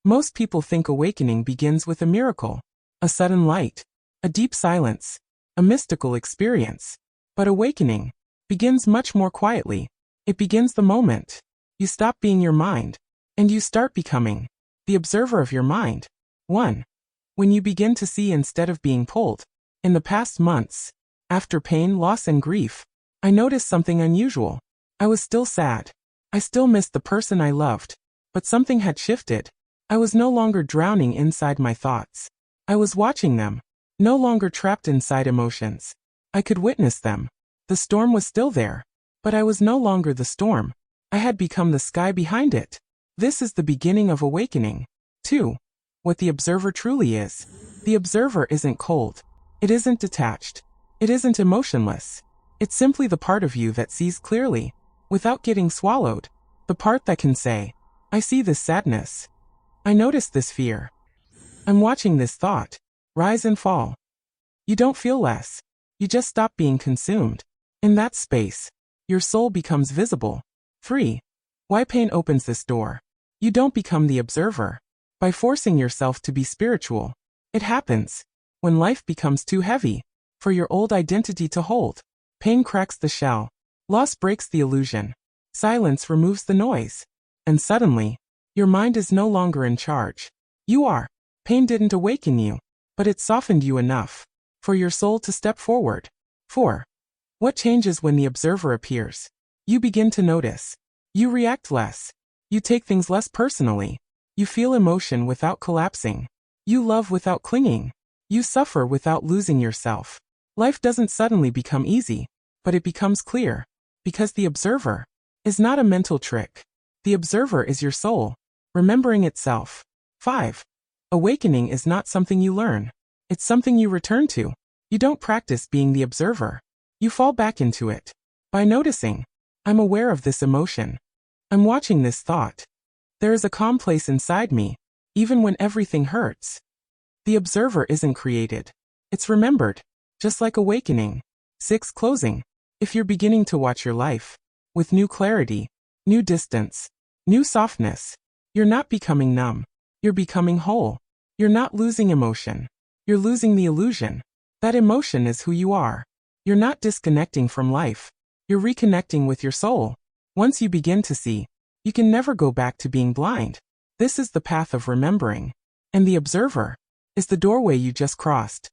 Most people think awakening begins with a miracle, a sudden light, a deep silence, a mystical experience. But awakening begins much more quietly. It begins the moment you stop being your mind, and you start becoming the observer of your mind. 1. When you begin to see instead of being pulled. In the past months, after pain, loss, and grief, I noticed something unusual. I was still sad. I still missed the person I loved. But something had shifted. I was no longer drowning inside my thoughts. I was watching them, no longer trapped inside emotions. I could witness them. The storm was still there, but I was no longer the storm. I had become the sky behind it. This is the beginning of awakening. 2. What the observer truly is. The observer isn't cold. It isn't detached. It isn't emotionless. It's simply the part of you that sees clearly, without getting swallowed. The part that can say, I see this sadness. I notice this fear. I'm watching this thought rise and fall. You don't feel less. You just stop being consumed. In that space, your soul becomes visible. 3. Why pain opens this door. You don't become the observer by forcing yourself to be spiritual. It happens when life becomes too heavy for your old identity to hold. Pain cracks the shell. Loss breaks the illusion. Silence removes the noise. And suddenly, your mind is no longer in charge. You are. Pain didn't awaken you, but it softened you enough for your soul to step forward. 4. What changes when the observer appears? You begin to notice. You react less. You take things less personally. You feel emotion without collapsing. You love without clinging. You suffer without losing yourself. Life doesn't suddenly become easy, but it becomes clear. Because the observer is not a mental trick. The observer is your soul, remembering itself. 5. Awakening is not something you learn. It's something you return to. You don't practice being the observer. You fall back into it. By noticing, I'm aware of this emotion. I'm watching this thought. There is a calm place inside me, even when everything hurts. The observer isn't created. It's remembered, just like awakening. 6. Closing. If you're beginning to watch your life with new clarity, new distance, new softness, you're not becoming numb. You're becoming whole. You're not losing emotion. You're losing the illusion. That emotion is who you are. You're not disconnecting from life. You're reconnecting with your soul. Once you begin to see, you can never go back to being blind. This is the path of remembering. And the observer is the doorway you just crossed.